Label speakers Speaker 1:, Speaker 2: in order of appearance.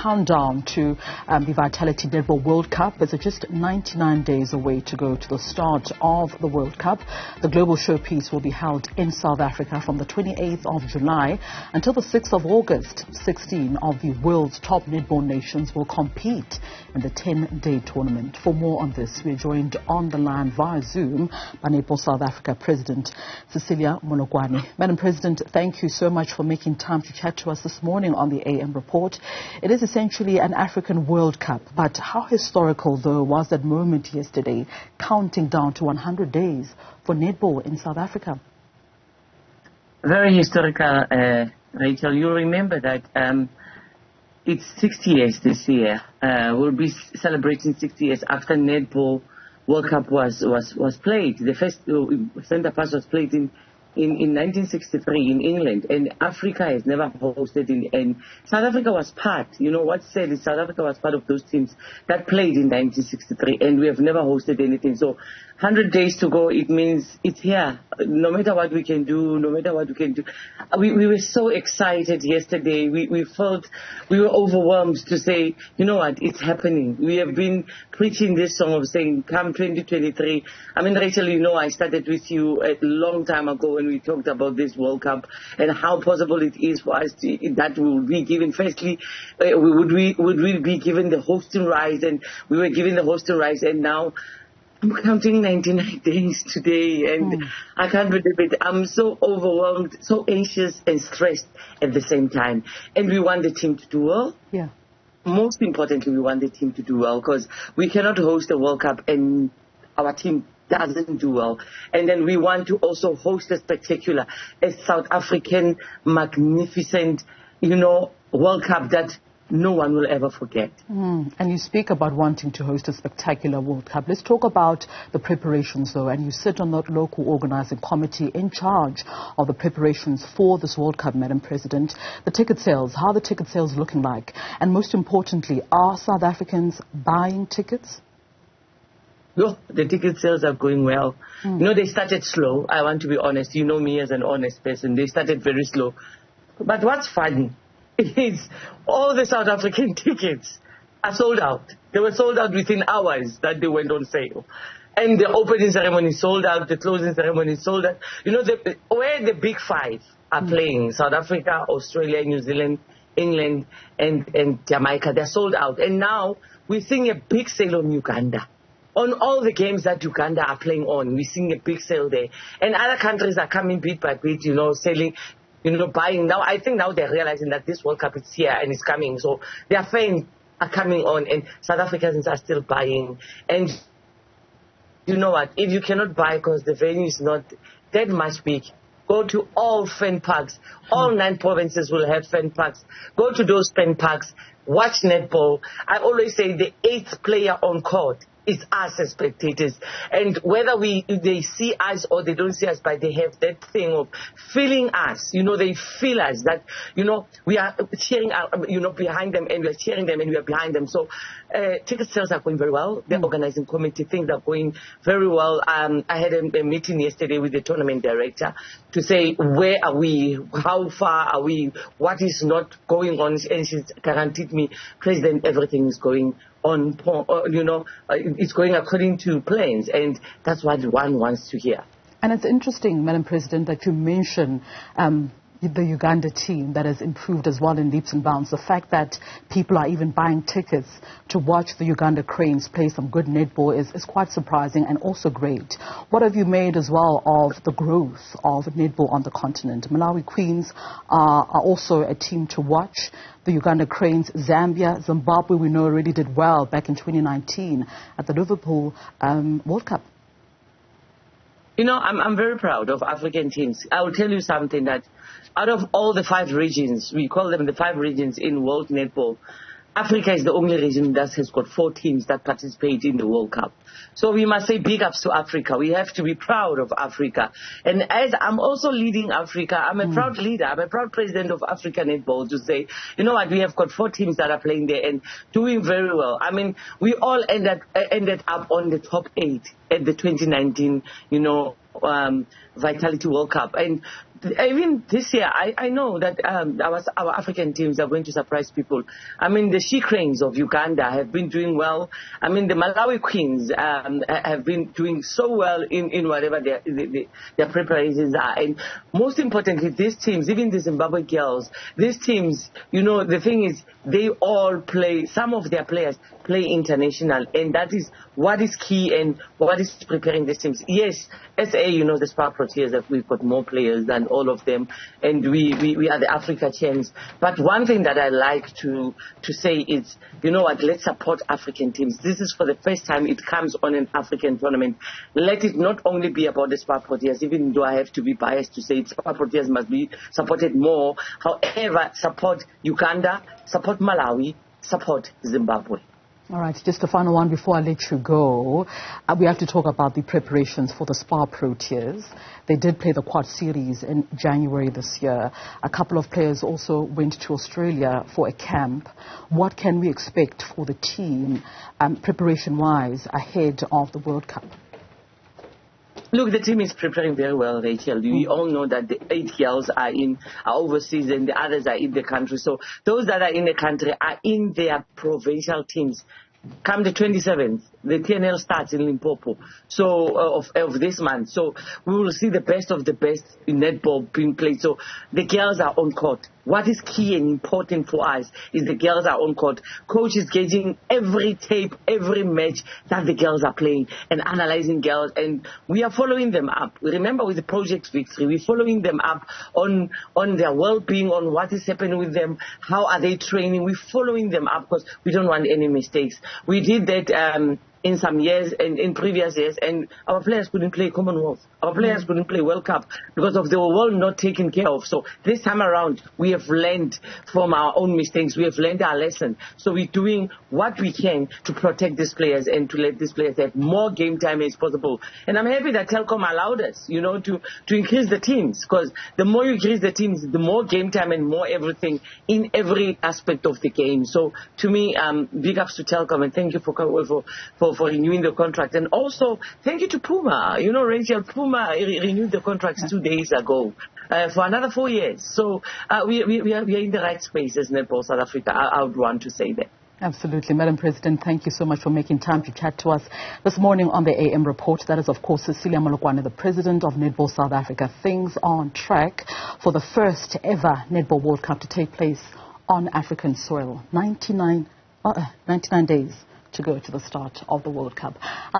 Speaker 1: countdown to the Vitality Netball World Cup. There's just 99 days away to go to the start of the World Cup. The global showpiece will be held in South Africa from the 28th of July until the 6th of August. 16 of the world's top netball nations will compete in the 10-day tournament. For more on this, we're joined on the line via Zoom by Netball South Africa President Cecilia Molokwane. Madam President, thank you so much for making time to chat to us this morning on the AM report. It is essentially an African World Cup, but how historical, though, was that moment yesterday, counting down to 100 days for netball in South Africa?
Speaker 2: Very historical, Rachel. You remember that it's 60 years this year. We'll be celebrating 60 years after Netball World Cup was played. The first Centre Pass was played in 1963 in England, and Africa has never hosted and South Africa was part. You know what's said is South Africa was part of those teams that played in 1963, and we have never hosted anything. So 100 days to go, it means it's here. No matter what we can do, we were so excited yesterday. We felt we were overwhelmed to say, you know what, it's happening. We have been preaching this song of saying, come 2023. I mean, Rachel, you know, I started with you a long time ago when we talked about this World Cup and how possible it is for us that we will be given. Firstly, would we be given the hosting rights, and we were given the hosting rights, and now I'm counting 99 days today, and I can't believe it. I'm so overwhelmed, so anxious and stressed at the same time. And we want the team to do well. Yeah. Most importantly, we want the team to do well, because we cannot host a World Cup and our team doesn't do well. And then we want to also host a spectacular, a South African, magnificent, World Cup that no one will ever forget.
Speaker 1: And you speak about wanting to host a spectacular World Cup. Let's talk about the preparations, though. And you sit on the local organizing committee in charge of the preparations for this World Cup, Madam President. The ticket sales, how are the ticket sales looking like? And most importantly, are South Africans buying tickets?
Speaker 2: No, the ticket sales are going well. They started slow. I want to be honest. You know me as an honest person. They started very slow. But what's funny is all the South African tickets are sold out. They were sold out within hours that they went on sale. And the opening ceremony sold out, the closing ceremony sold out. Where the big five are playing, South Africa, Australia, New Zealand, England, and Jamaica, they're sold out. And now we're seeing a big sale on Uganda. On all the games that Uganda are playing on, we're seeing a big sale there. And other countries are coming bit by bit, selling, buying. Now, I think now they're realizing that this World Cup is here and it's coming. So their fans are coming on, and South Africans are still buying. And you know what? If you cannot buy because the venue is not that much big, go to all fan parks. All 9 provinces will have fan parks. Go to those fan parks. Watch netball. I always say the 8th player on court is us as spectators, and whether they see us or they don't see us, but they have that thing of feeling us. They feel us, that we are cheering behind them, and we are cheering them, and we are behind them. So ticket sales are going very well. The organizing committee, things are going very well. I had a meeting yesterday with the tournament director to say, where are we, how far are we, what is not going on, and she guaranteed me, President, everything is going on, it's going according to plans, and that's what one wants to hear.
Speaker 1: And it's interesting, Madam President, that you mention the Uganda team that has improved as well in leaps and bounds. The fact that people are even buying tickets to watch the Uganda Cranes play some good netball is quite surprising and also great. What have you made as well of the growth of netball on the continent? Malawi Queens are also a team to watch. The Uganda Cranes, Zambia, Zimbabwe, we know already did well back in 2019 at the Liverpool World Cup.
Speaker 2: I'm very proud of African teams. I will tell you something, that out of all the 5 regions, we call them the 5 regions in World Netball, Africa is the only region that has got 4 teams that participate in the World Cup. So we must say big ups to Africa. We have to be proud of Africa. And as I'm also leading Africa, I'm a proud leader. I'm a proud president of Africa Netball to say, you know what, we have got 4 teams that are playing there and doing very well. I mean, we all ended up on the top 8 at the 2019, Vitality World Cup. And even this year, I know that our African teams are going to surprise people. I mean, the She Cranes of Uganda have been doing well. I mean, the Malawi Queens have been doing so well in whatever their preparations are. And most importantly, these teams, even the Zimbabwe girls, these teams, you know, the thing is, they all play, some of their players play international, and that is what is key and what is preparing these teams. Yes, SA, you know, the Spar Proteas, that we've got more players than all of them, and we are the Africa champs. But one thing that I like to say is, you know what, let's support African teams. This is for the first time it comes on an African tournament. Let it not only be about the Spar Proteas, even though I have to be biased to say it, Spar Proteas must be supported more. However, support Uganda, support Malawi, support Zimbabwe.
Speaker 1: All right, just a final one before I let you go. We have to talk about the preparations for the Spar Proteas. They did play the Quad Series in January this year. A couple of players also went to Australia for a camp. What can we expect for the team, preparation-wise, ahead of the World Cup?
Speaker 2: Look, the team is preparing very well, Rachel. We all know that the 8 girls are overseas and the others are in the country. So those that are in the country are in their provincial teams. Come the 27th, the TNL starts in Limpopo, so of this month. So we will see the best of the best in netball being played. So the girls are on court. What is key and important for us is the girls are on court. Coach is gauging every tape, every match that the girls are playing and analyzing girls, and we are following them up. Remember, with the Project Victory, we're following them up on their well-being, on what is happening with them, how are they training. We're following them up because we don't want any mistakes. We did that in some years and in previous years, and our players couldn't play Commonwealth. Our players couldn't play World Cup because of the world not taken care of. So this time around, we have learned from our own mistakes. We have learned our lesson. So we're doing what we can to protect these players and to let these players have more game time as possible. And I'm happy that Telkom allowed us, you know, to increase the teams, because the more you increase the teams, the more game time and more everything in every aspect of the game. So to me, big ups to Telkom, and thank you for renewing the contract. And also, thank you to Puma. You know, Rachel, Puma renewed the contracts 2 days ago for another 4 years. So we are in the right space as Netball South Africa. I would want to say that.
Speaker 1: Absolutely. Madam President, thank you so much for making time to chat to us this morning on the AM Report. That is, of course, Cecilia Molokwane, the President of Netball South Africa. Things are on track for the first ever Netball World Cup to take place on African soil. 99 days to go to the start of the World Cup.